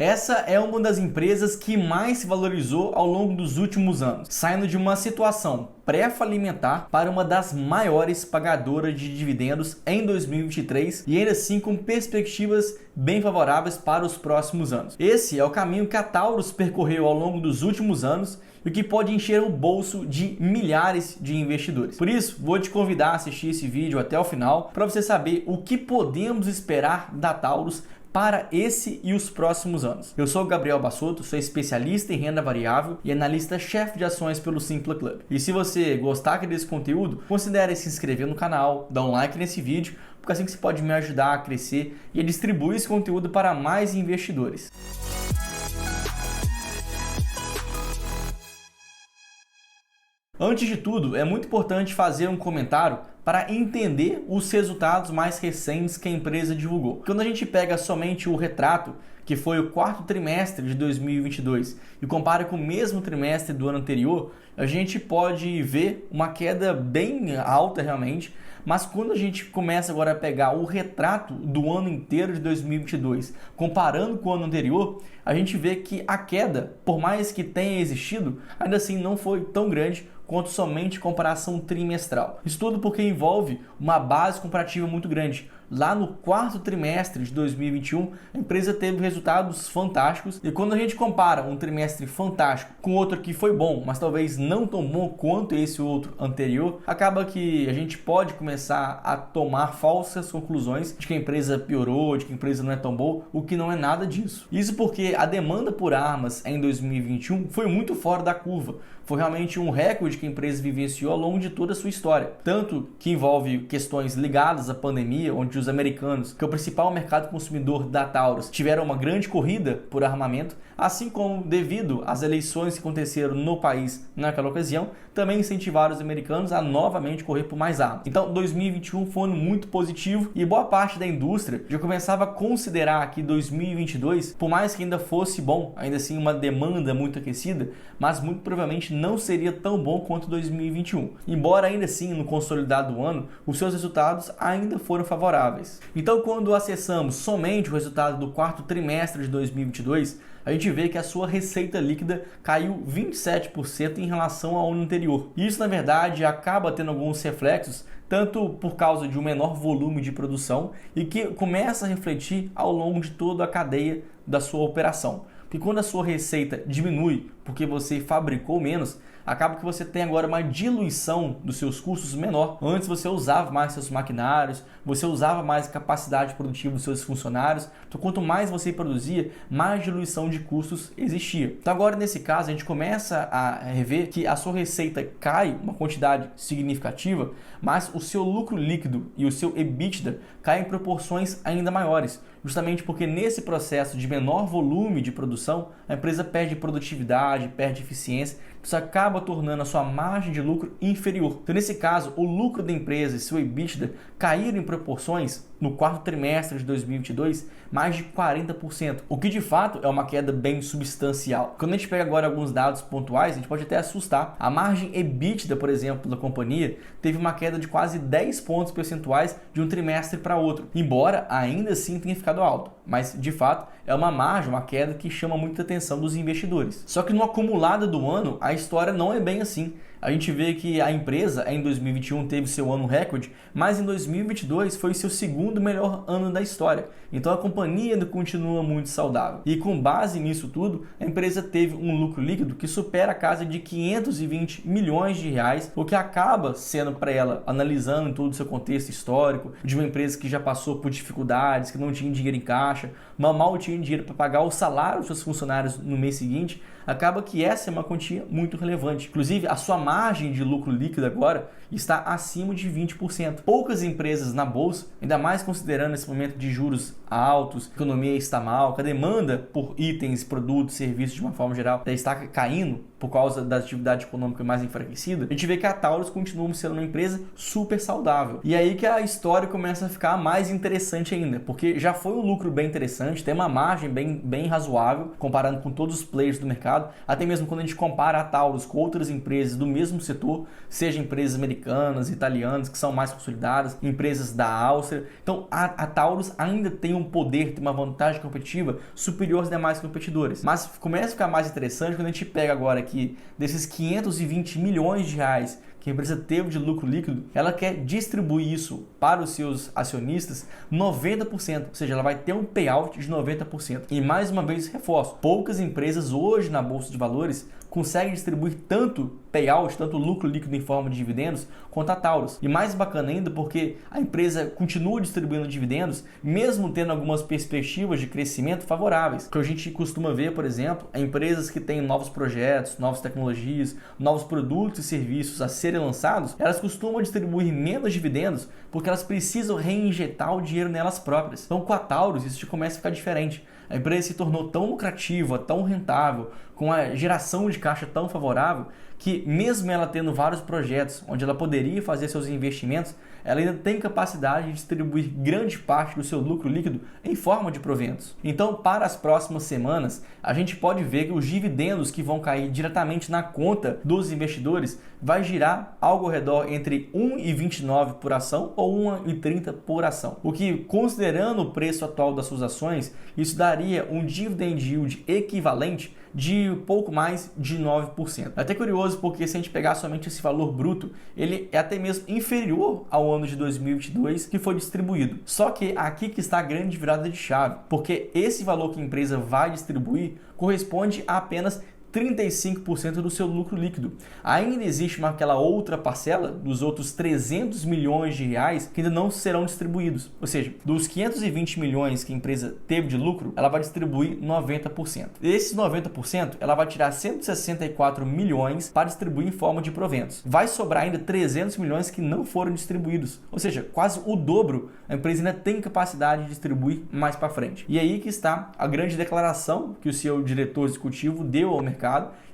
Essa é uma das empresas que mais se valorizou ao longo dos últimos anos, saindo de uma situação pré-falimentar para uma das maiores pagadoras de dividendos em 2023 e ainda assim com perspectivas bem favoráveis para os próximos anos. Esse é o caminho que a Taurus percorreu ao longo dos últimos anos e que pode encher o bolso de milhares de investidores. Por isso, vou te convidar a assistir esse vídeo até o final para você saber o que podemos esperar da Taurus para esse e os próximos anos. Eu sou o Gabriel Bassotto, sou especialista em renda variável e analista-chefe de ações pelo Simpla Club. E se você gostar desse conteúdo, considere se inscrever no canal, dar um like nesse vídeo, porque assim que você pode me ajudar a crescer e a distribuir esse conteúdo para mais investidores. Antes de tudo, é muito importante fazer um comentário para entender os resultados mais recentes que a empresa divulgou. Quando a gente pega somente o retrato, que foi o quarto trimestre de 2022, e compara com o mesmo trimestre do ano anterior, a gente pode ver uma queda bem alta realmente, mas quando a gente começa agora a pegar o retrato do ano inteiro de 2022, comparando com o ano anterior, a gente vê que a queda, por mais que tenha existido, ainda assim não foi tão grande quanto somente comparação trimestral. Isso tudo porque envolve uma base comparativa muito grande. Lá no quarto trimestre de 2021, a empresa teve resultados fantásticos e quando a gente compara um trimestre fantástico com outro que foi bom, mas talvez não tão bom quanto esse outro anterior, acaba que a gente pode começar a tomar falsas conclusões de que a empresa piorou, de que a empresa não é tão boa, o que não é nada disso. Isso porque a demanda por armas em 2021 foi muito fora da curva. Foi realmente um recorde que a empresa vivenciou ao longo de toda a sua história. Tanto que envolve questões ligadas à pandemia, onde os americanos, que é o principal mercado consumidor da Taurus, tiveram uma grande corrida por armamento, assim como devido às eleições que aconteceram no país naquela ocasião, também incentivaram os americanos a novamente correr por mais armas. Então 2021 foi um ano muito positivo e boa parte da indústria já começava a considerar que 2022, por mais que ainda fosse bom, ainda assim uma demanda muito aquecida, mas muito provavelmente não seria tão bom quanto 2021. Embora ainda assim no consolidado do ano, os seus resultados ainda foram favoráveis. Então quando acessamos somente o resultado do quarto trimestre de 2022, a gente vê que a sua receita líquida caiu 27% em relação ao ano anterior. Isso, na verdade, acaba tendo alguns reflexos, tanto por causa de um menor volume de produção e que começa a refletir ao longo de toda a cadeia da sua operação. Porque quando a sua receita diminui porque você fabricou menos, acaba que você tem agora uma diluição dos seus custos menor. Antes você usava mais seus maquinários, você usava mais capacidade produtiva dos seus funcionários. Então quanto mais você produzia, mais diluição de custos existia. Então agora nesse caso a gente começa a rever que a sua receita cai uma quantidade significativa, mas o seu lucro líquido e o seu EBITDA caem em proporções ainda maiores. Justamente porque nesse processo de menor volume de produção, a empresa perde produtividade, perde eficiência, isso acaba tornando a sua margem de lucro inferior. Então nesse caso, o lucro da empresa e seu EBITDA caíram em proporções no quarto trimestre de 2022 mais de 40%, o que de fato é uma queda bem substancial. Quando a gente pega agora alguns dados pontuais, a gente pode até assustar. A margem EBITDA, por exemplo, da companhia teve uma queda de quase 10 pontos percentuais de um trimestre para outro, embora ainda assim tenha ficado alto, mas de fato é uma margem, uma queda que chama muita atenção dos investidores. Só que no acumulado do ano, a história não é bem assim. A gente vê que a empresa em 2021 teve seu ano recorde, mas em 2022 foi seu segundo melhor ano da história. Então a companhia ainda continua muito saudável. E com base nisso tudo, a empresa teve um lucro líquido que supera a casa de 520 milhões de reais, o que acaba sendo para ela, analisando todo o seu contexto histórico, de uma empresa que já passou por dificuldades, que não tinha dinheiro em caixa, mal tinha dinheiro para pagar o salário dos seus funcionários no mês seguinte, acaba que essa é uma quantia muito relevante. Inclusive, a sua margem de lucro líquido agora está acima de 20%. Poucas empresas na bolsa, ainda mais considerando esse momento de juros altos, a economia está mal, que a demanda por itens, produtos, serviços de uma forma geral está caindo por causa da atividade econômica mais enfraquecida, a gente vê que a Taurus continua sendo uma empresa super saudável. E aí que a história começa a ficar mais interessante ainda, porque já foi um lucro bem bem interessante, tem uma margem bem razoável, comparando com todos os players do mercado, até mesmo quando a gente compara a Taurus com outras empresas do mesmo setor, seja empresas americanas, italianas, que são mais consolidadas, empresas da Áustria. Então a Taurus ainda tem um poder, tem uma vantagem competitiva superior aos demais competidores. Mas começa a ficar mais interessante quando a gente pega agora aqui, desses 520 milhões de reais que a empresa teve de lucro líquido, ela quer distribuir isso para os seus acionistas 90%, ou seja, ela vai ter um payout de 90%. E mais uma vez reforço, poucas empresas hoje na Bolsa de Valores conseguem distribuir tanto payout, tanto lucro líquido em forma de dividendos, quanto a Taurus. E mais bacana ainda porque a empresa continua distribuindo dividendos, mesmo tendo algumas perspectivas de crescimento favoráveis. Que a gente costuma ver, por exemplo, empresas que têm novos projetos, novas tecnologias, novos produtos e serviços a serem lançados, elas costumam distribuir menos dividendos porque elas precisam reinjetar o dinheiro nelas próprias. Então com a Taurus isso começa a ficar diferente. A empresa se tornou tão lucrativa, tão rentável, com a geração de caixa tão favorável, que mesmo ela tendo vários projetos onde ela poderia fazer seus investimentos, ela ainda tem capacidade de distribuir grande parte do seu lucro líquido em forma de proventos. Então, para as próximas semanas, a gente pode ver que os dividendos que vão cair diretamente na conta dos investidores vai girar algo ao redor entre 1,29 por ação ou 1,30 por ação. O que, considerando o preço atual das suas ações, isso daria um dividend yield equivalente de pouco mais de 9%. É até curioso porque se a gente pegar somente esse valor bruto, ele é até mesmo inferior ao ano de 2022 que foi distribuído. Só que aqui que está a grande virada de chave, porque esse valor que a empresa vai distribuir corresponde a apenas 35% do seu lucro líquido. Ainda existe aquela outra parcela dos outros 300 milhões de reais que ainda não serão distribuídos. Ou seja, dos 520 milhões que a empresa teve de lucro, ela vai distribuir 90%. Desses 90%, ela vai tirar 164 milhões para distribuir em forma de proventos. Vai sobrar ainda 300 milhões que não foram distribuídos. Ou seja, quase o dobro a empresa ainda tem capacidade de distribuir mais para frente. E aí que está a grande declaração que o seu diretor executivo deu ao mercado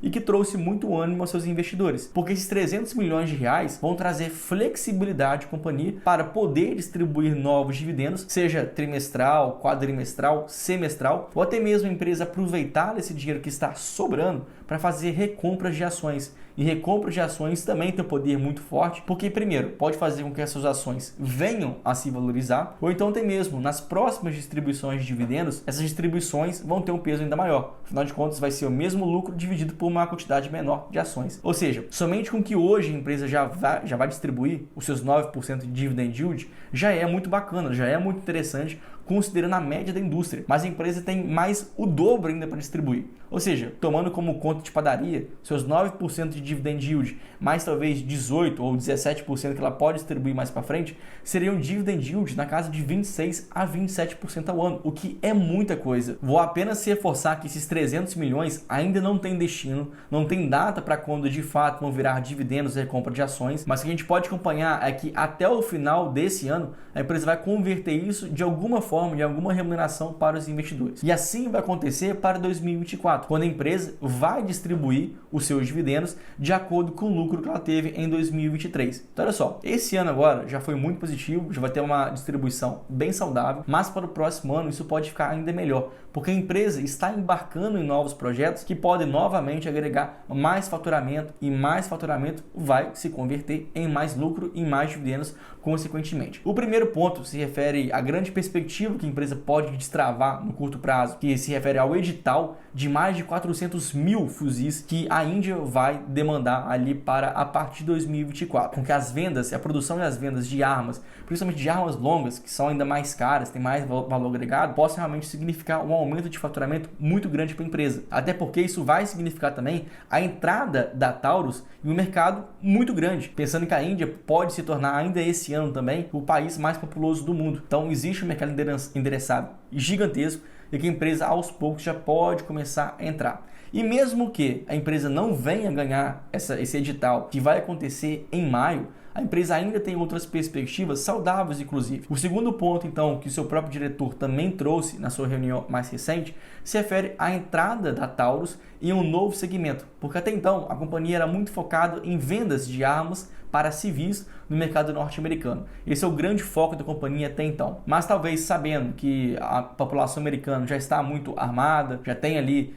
e que trouxe muito ânimo aos seus investidores, porque esses 300 milhões de reais vão trazer flexibilidade à companhia para poder distribuir novos dividendos, seja trimestral, quadrimestral, semestral, ou até mesmo a empresa aproveitar esse dinheiro que está sobrando para fazer recompras de ações. E recompra de ações também tem um poder muito forte, porque primeiro, pode fazer com que essas ações venham a se valorizar, ou então até mesmo nas próximas distribuições de dividendos, essas distribuições vão ter um peso ainda maior. Afinal de contas, vai ser o mesmo lucro dividido por uma quantidade menor de ações. Ou seja, somente com que hoje a empresa já vai distribuir os seus 9% de dividend yield, já é muito bacana, já é muito interessante, considerando a média da indústria, mas a empresa tem mais o dobro ainda para distribuir. Ou seja, tomando como conta de padaria, seus 9% de dividend yield, mais talvez 18% ou 17% que ela pode distribuir mais para frente, seria um dividend yield na casa de 26% a 27% ao ano, o que é muita coisa. Vou apenas reforçar que esses 300 milhões ainda não tem destino, não tem data para quando de fato vão virar dividendos e recompra de ações, mas o que a gente pode acompanhar é que até o final desse ano, a empresa vai converter isso de alguma forma, de alguma remuneração para os investidores. E assim vai acontecer para 2024, quando a empresa vai distribuir os seus dividendos de acordo com o lucro que ela teve em 2023. Então olha só, esse ano agora já foi muito positivo, já vai ter uma distribuição bem saudável, mas para o próximo ano isso pode ficar ainda melhor, porque a empresa está embarcando em novos projetos que podem novamente agregar mais faturamento, e mais faturamento vai se converter em mais lucro e mais dividendos consequentemente. O primeiro ponto se refere à grande perspectiva que a empresa pode destravar no curto prazo, que se refere ao edital de mais de 400 mil fuzis que a Índia vai demandar ali para a partir de 2024, com que as vendas, a produção e as vendas de armas, principalmente de armas longas, que são ainda mais caras, tem mais valor agregado, possa realmente significar um aumento de faturamento muito grande para a empresa. Até porque isso vai significar também a entrada da Taurus em um mercado muito grande, pensando que a Índia pode se tornar ainda esse ano também o país mais populoso do mundo. Então existe um mercado endereçado gigantesco e que a empresa aos poucos já pode começar a entrar. E mesmo que a empresa não venha ganhar esse edital que vai acontecer em maio, a empresa ainda tem outras perspectivas saudáveis, inclusive. O segundo ponto, então, que o seu próprio diretor também trouxe na sua reunião mais recente, se refere à entrada da Taurus em um novo segmento, porque até então a companhia era muito focada em vendas de armas para civis no mercado norte-americano. Esse é o grande foco da companhia até então. Mas talvez sabendo que a população americana já está muito armada, já tem ali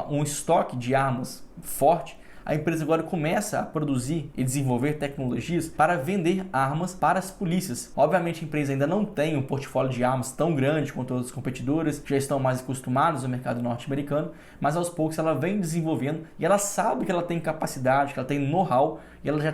um estoque de armas forte, a empresa agora começa a produzir e desenvolver tecnologias para vender armas para as polícias. Obviamente a empresa ainda não tem um portfólio de armas tão grande quanto outras competidoras, que já estão mais acostumados ao mercado norte-americano, mas aos poucos ela vem desenvolvendo e ela sabe que ela tem capacidade, que ela tem know-how e ela já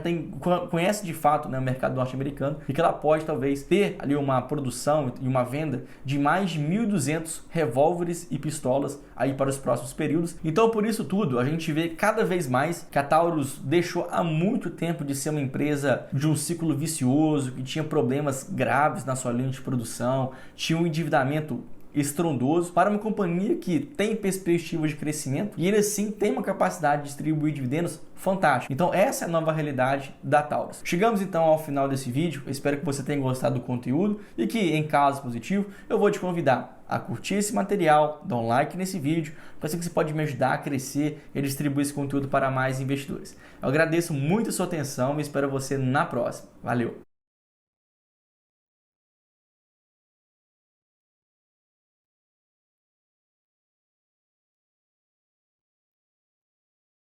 conhece de fato, né, o mercado norte-americano e que ela pode talvez ter ali uma produção e uma venda de mais de 1.200 revólveres e pistolas aí para os próximos períodos. Então por isso tudo a gente vê cada vez mais que a Taurus deixou há muito tempo de ser uma empresa de um ciclo vicioso, que tinha problemas graves na sua linha de produção, tinha um endividamento estrondoso, para uma companhia que tem perspectiva de crescimento e ele assim tem uma capacidade de distribuir dividendos fantástica. Então essa é a nova realidade da Taurus. Chegamos então ao final desse vídeo, eu espero que você tenha gostado do conteúdo e que, em caso positivo, eu vou te convidar a curtir esse material, dar um like nesse vídeo, para assim que você pode me ajudar a crescer e distribuir esse conteúdo para mais investidores. Eu agradeço muito a sua atenção e espero você na próxima. Valeu!